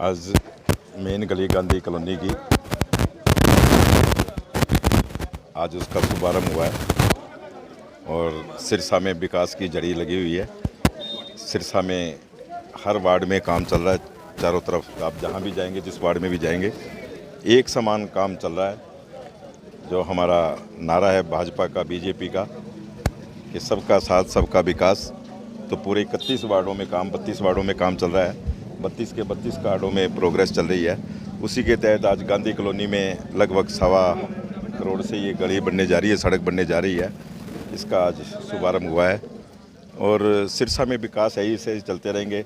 आज मेन गली गांधी कॉलोनी की आज उसका शुभारंभ हुआ है और सिरसा में विकास की जड़ी लगी हुई है। सिरसा में हर वार्ड में काम चल रहा है, चारों तरफ आप जहां भी जाएंगे, जिस वार्ड में भी जाएंगे, एक समान काम चल रहा है। जो हमारा नारा है भाजपा का, बीजेपी का, कि सबका साथ सबका विकास, तो पूरे 31 वार्डों में काम, 32 वार्डों में काम चल रहा है। 32 के 32 वार्डों में प्रोग्रेस चल रही है। उसी के तहत आज गांधी कॉलोनी में लगभग 1.25 करोड़ से ये गली बनने जा रही है, सड़क बनने जा रही है। इसका आज शुभारंभ हुआ है और सिरसा में विकास है, इसे चलते रहेंगे।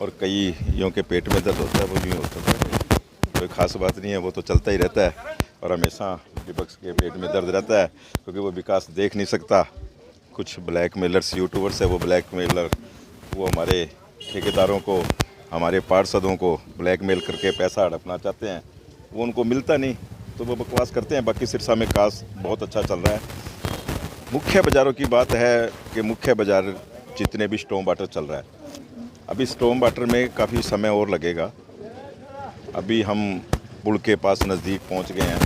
और कई यों के पेट में दर्द होता है, वो यूँ होता है, कोई ख़ास बात नहीं है, वो तो चलता ही रहता है। और हमेशा विपक्ष के पेट में दर्द रहता है क्योंकि वो विकास देख नहीं सकता। कुछ ब्लैक मेलर्स, यूट्यूबर्स है, वो ब्लैक मेलर वो हमारे ठेकेदारों को, हमारे पार्षदों को ब्लैकमेल करके पैसा हड़पना चाहते हैं। वो उनको मिलता नहीं तो वो बकवास करते हैं। बाकी सिरसा में कास बहुत अच्छा चल रहा है। मुख्य बाज़ारों की बात है कि मुख्य बाज़ार जितने भी स्टॉर्म वाटर चल रहा है, अभी स्टॉर्म वाटर में काफ़ी समय और लगेगा। अभी हम पुल के पास नज़दीक पहुंच गए हैं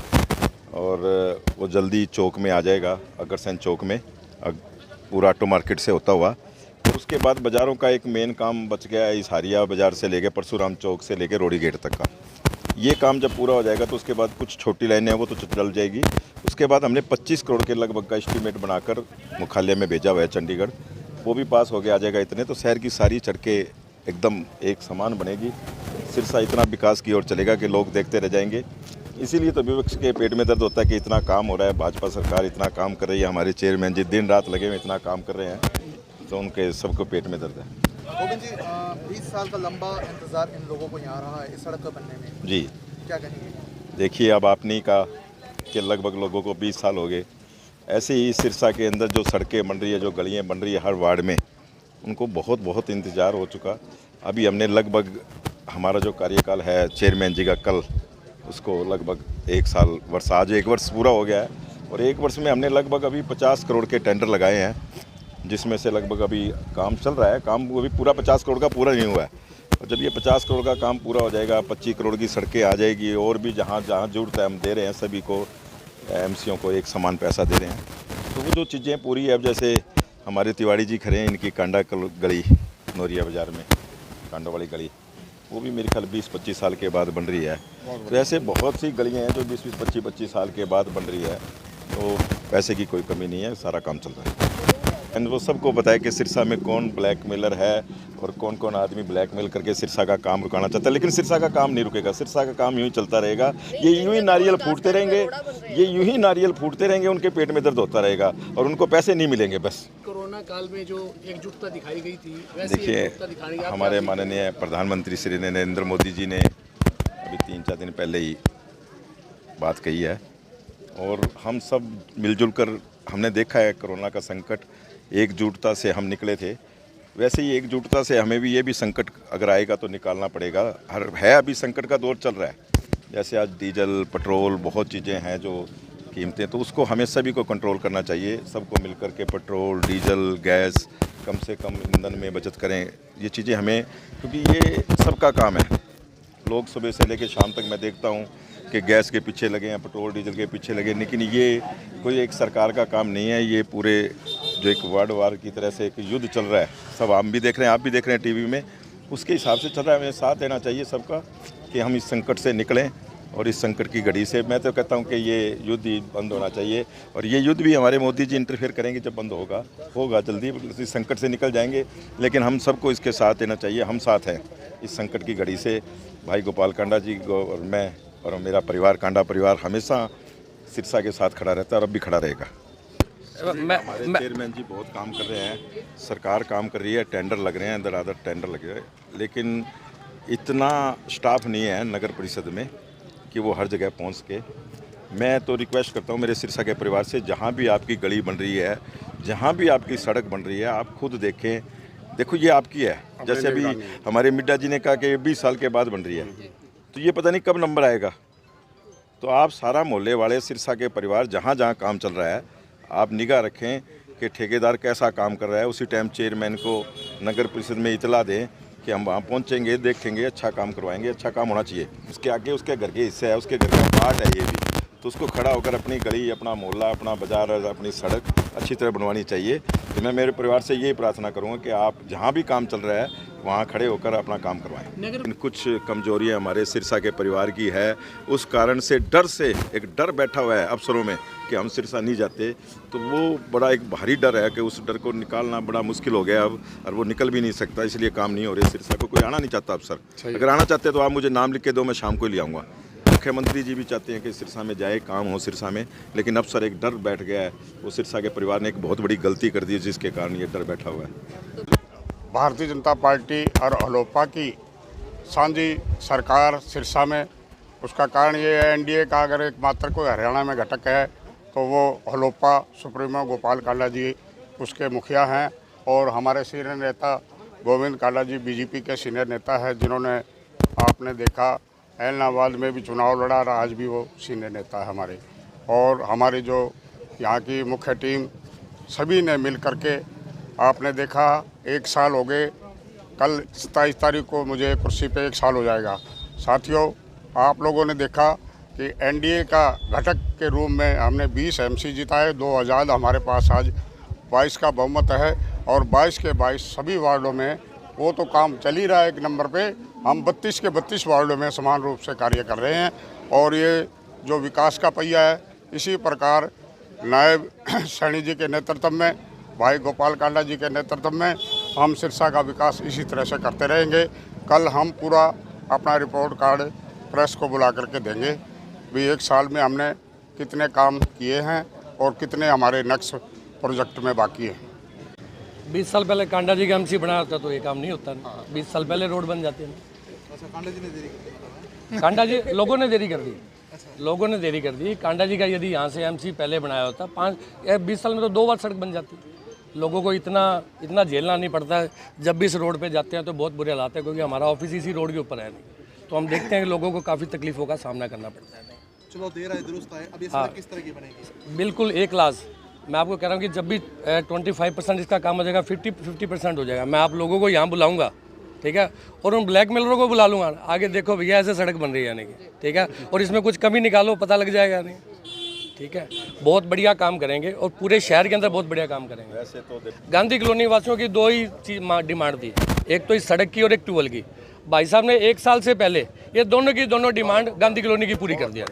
और वो जल्दी चौक में आ जाएगा, अग्रसेन चौक में, पूरा ऑटो मार्केट से होता हुआ। और उसके बाद बाज़ारों का एक मेन काम बच गया है, इस हारिया बाज़ार से लेके परशुराम चौक से लेके रोड़ी गेट तक का। ये काम जब पूरा हो जाएगा तो उसके बाद कुछ छोटी लाइनें हैं वो तो चल जाएगी। उसके बाद हमने 25 करोड़ के लगभग का एस्टीमेट बनाकर मुख्यालय में भेजा हुआ है चंडीगढ़, वो भी पास हो गया आ जाएगा। इतने तो शहर की सारी सड़कें एकदम एक समान बनेगी। सिरसा इतना विकास की ओर चलेगा कि लोग देखते रह जाएंगे। इसीलिए तो विपक्ष के पेट में दर्द होता है कि इतना काम हो रहा है, भाजपा सरकार इतना काम कर रही है, हमारे चेयरमैन जी दिन रात लगे हुए इतना काम कर रहे हैं, तो उनके सबको पेट में दर्द है। गोविंद जी, 20 साल का लंबा इंतजार इन लोगों को यहाँ रहा है इस सड़क को बनने में, जी क्या कहेंगे? देखिए, अब आपने कहा कि लगभग लोगों को 20 साल हो गए। ऐसे ही सिरसा के अंदर जो सड़कें बन रही है, जो गलियाँ बन रही है हर वार्ड में, उनको बहुत बहुत इंतज़ार हो चुका। अभी हमने लगभग हमारा जो कार्यकाल है चेयरमैन जी का, कल उसको लगभग 1 साल वर्ष, आज 1 वर्ष पूरा हो गया है। और 1 वर्ष में हमने लगभग अभी 50 करोड़ के टेंडर लगाए हैं, जिसमें से लगभग अभी काम चल रहा है। काम अभी पूरा 50 करोड़ का पूरा नहीं हुआ है। और जब ये 50 करोड़ का काम पूरा हो जाएगा, 25 करोड़ की सड़कें आ जाएगी, और भी जहाँ जहाँ जरूरत है हम दे रहे हैं सभी को, एमसीओ को एक समान पैसा दे रहे हैं। तो वो जो चीज़ें पूरी है, अब जैसे हमारे तिवाड़ी जी खड़े हैं, इनकी कांडा गली नोरिया बाज़ार में, कांडा वाली गली, वो भी मेरे ख्याल 20-25 साल के बाद बन रही है। तो ऐसे बहुत सी गलियाँ हैं जो 20-20, 25-25 साल के बाद बन रही है। तो पैसे की कोई कमी नहीं है, सारा काम चल रहा है। एंड वो सबको बताया कि सिरसा में कौन ब्लैकमेलर है और कौन कौन आदमी ब्लैकमेल करके सिरसा का काम रुकाना चाहता है। लेकिन सिरसा का काम नहीं रुकेगा, सिरसा का काम यूँ ही चलता रहेगा। ये यूँ ही नारियल फूटते रहेंगे, ये यूँ ही नारियल फूटते रहेंगे, उनके पेट में दर्द होता रहेगा और उनको पैसे नहीं मिलेंगे। बस कोरोना काल में जो एकजुटता दिखाई गई थी, देखिए, हमारे माननीय प्रधानमंत्री श्री नरेंद्र मोदी जी ने अभी 3-4 दिन पहले ही बात कही है और हम सब मिलजुल कर हमने देखा है कोरोना का संकट, एकजुटता से हम निकले थे। वैसे ही एकजुटता से हमें भी ये भी संकट अगर आएगा तो निकालना पड़ेगा। हर है अभी संकट का दौर चल रहा है। जैसे आज डीजल, पेट्रोल, बहुत चीज़ें हैं जो कीमतें, तो उसको हमें सभी को कंट्रोल करना चाहिए। सबको मिलकर के पेट्रोल, डीजल, गैस कम से कम ईंधन में बचत करें। ये चीज़ें हमें, क्योंकि ये सबका काम है। लोग सुबह से लेकर शाम तक मैं देखता हूँ कि गैस के पीछे लगे हैं, पेट्रोल डीजल के पीछे लगे, लेकिन ये कोई एक सरकार का काम नहीं है। ये पूरे जो एक वर्ल्ड वार की तरह से एक युद्ध चल रहा है, सब हम भी देख रहे हैं, आप भी देख रहे हैं टीवी में, उसके हिसाब से चल रहा है। हमें साथ देना चाहिए सबका कि हम इस संकट से निकलें, और इस संकट की घड़ी से मैं तो कहता हूं कि ये युद्ध ही बंद होना चाहिए, और ये युद्ध भी हमारे मोदी जी इंटरफेयर करेंगे जब बंद होगा जल्दी, इस संकट से निकल जाएंगे। लेकिन हम सबको इसके साथ देना चाहिए, हम साथ हैं इस संकट की घड़ी से। भाई गोपाल कांडा जी और मैं और मेरा परिवार, कांडा परिवार, हमेशा सिरसा के साथ खड़ा रहता है और अब भी खड़ा रहेगा। हमारे चेयरमैन जी बहुत काम कर रहे हैं, सरकार काम कर रही है, टेंडर लग रहे हैं, अंदर आधर टेंडर लगे हैं, लेकिन इतना स्टाफ नहीं है नगर परिषद में कि वो हर जगह पहुंच के। मैं तो रिक्वेस्ट करता हूं मेरे सिरसा के परिवार से, जहां भी आपकी गली बन रही है, जहां भी आपकी सड़क बन रही है, आप खुद देखें। देखो ये आपकी है, जैसे अभी हमारे मिड्डा जी ने कहा कि 20 साल के बाद बन रही है, तो ये पता नहीं कब नंबर आएगा। तो आप सारा मोहल्ले वाले, सिरसा के परिवार, जहाँ जहाँ काम चल रहा है आप निगाह रखें कि ठेकेदार कैसा काम कर रहा है। उसी टाइम चेयरमैन को नगर परिषद में इतला दें कि हम वहाँ पहुँचेंगे, देखेंगे, अच्छा काम करवाएंगे, अच्छा काम होना चाहिए। उसके आगे उसके घर के हिस्से है, उसके घर का पार्ट है ये भी, तो उसको खड़ा होकर अपनी गली, अपना मोहल्ला, अपना बाजार, अपनी सड़क अच्छी तरह बनवानी चाहिए। तो मैं मेरे परिवार से यही प्रार्थना करूँगा कि आप जहाँ भी काम चल रहा है वहाँ खड़े होकर अपना काम करवाएं। लेकिन कुछ कमजोरियाँ हमारे सिरसा के परिवार की है, उस कारण से डर से एक डर बैठा हुआ है अफसरों में कि हम सिरसा नहीं जाते, तो वो बड़ा एक भारी डर है कि उस डर को निकालना बड़ा मुश्किल हो गया अब, और वो निकल भी नहीं सकता, इसलिए काम नहीं हो रहे। सिरसा को कोई आना नहीं चाहता अफसर। अगर आना चाहते तो आप मुझे नाम लिख के दो, मैं शाम को ले आऊँगा। मुख्यमंत्री जी भी चाहते हैं कि सिरसा में जाए, काम हो सिरसा में, लेकिन अफसर एक डर बैठ गया है। वो सिरसा के परिवार ने एक बहुत बड़ी गलती कर दी जिसके कारण ये डर बैठा हुआ है। भारतीय जनता पार्टी और अलोपा की सांझी सरकार सिरसा में, उसका कारण ये है, एनडीए का अगर एकमात्र कोई हरियाणा में घटक है तो वो अलोपा सुप्रीमो गोपाल कांडा जी उसके मुखिया हैं, और हमारे सीनियर नेता गोविंद कांडा जी बीजेपी के सीनियर नेता है, जिन्होंने आपने देखा ऐलनाबाद में भी चुनाव लड़ा और आज भी वो सीनियर नेता है हमारे। और हमारी जो यहाँ की मुख्य टीम सभी ने मिल करके, आपने देखा 1 साल हो गए, कल 27 तारीख को मुझे कुर्सी पे 1 साल हो जाएगा। साथियों, आप लोगों ने देखा कि एनडीए का घटक के रूप में हमने 20 एमसी जिताए, 2 आज़ाद, हमारे पास आज 22 का बहुमत है, और 22 के 22 सभी वार्डों में वो तो काम चल ही रहा है 1 नंबर पे। हम 32 के 32 वार्डों में समान रूप से कार्य कर रहे हैं, और ये जो विकास का पहिया है, इसी प्रकार नायब सैनी जी के नेतृत्व में, भाई गोपाल कांडा जी के नेतृत्व में हम सिरसा का विकास इसी तरह से करते रहेंगे। कल हम पूरा अपना रिपोर्ट कार्ड प्रेस को बुला करके देंगे भी 1 साल में हमने कितने काम किए हैं और कितने हमारे नेक्स्ट प्रोजेक्ट में बाकी है। 20 साल पहले कांडा जी का एमसी बनाया होता तो ये काम नहीं होता ना। 20 साल पहले रोड बन जाते हैं। अच्छा, कांडा जी ने देरी कर दी। कांडा जी लोगों ने देरी कर दी, लोगों ने देरी कर दी। कांडा जी का यदि यहाँ से एमसी पहले बनाया होता 20 साल में तो 2 बार सड़क बन जाती। लोगों को इतना झेलना नहीं पड़ता है। जब भी इस रोड पे जाते हैं तो बहुत बुरे हालात है, क्योंकि हमारा ऑफिस इसी रोड के ऊपर है नहीं, तो हम देखते हैं कि लोगों को काफ़ी तकलीफों का सामना करना पड़ता है। चलो देर है दुरुस्त है। अब ये सड़क किस तरह की बनेगी? बिल्कुल A क्लास। मैं आपको कह रहा हूँ कि जब भी 25% इसका काम हो जाएगा, 50% हो जाएगा, मैं आप लोगों को यहाँ बुलाऊंगा, ठीक है, और उन ब्लैक मेलरों को बुला लूँगा, आगे देखो भैया ऐसे सड़क बन रही है यानी कि, ठीक है, और इसमें कुछ कमी निकालो, पता लग जाएगा नहीं, ठीक है। बहुत बढ़िया काम करेंगे और पूरे शहर के अंदर बहुत बढ़िया काम करेंगे। वैसे तो गांधी कॉलोनी वासियों की 2 ही चीज डिमांड थी, एक तो इस सड़क की और एक ट्यूबवेल की। भाई साहब ने 1 साल से पहले ये दोनों की दोनों डिमांड गांधी कॉलोनी की पूरी कर दिया।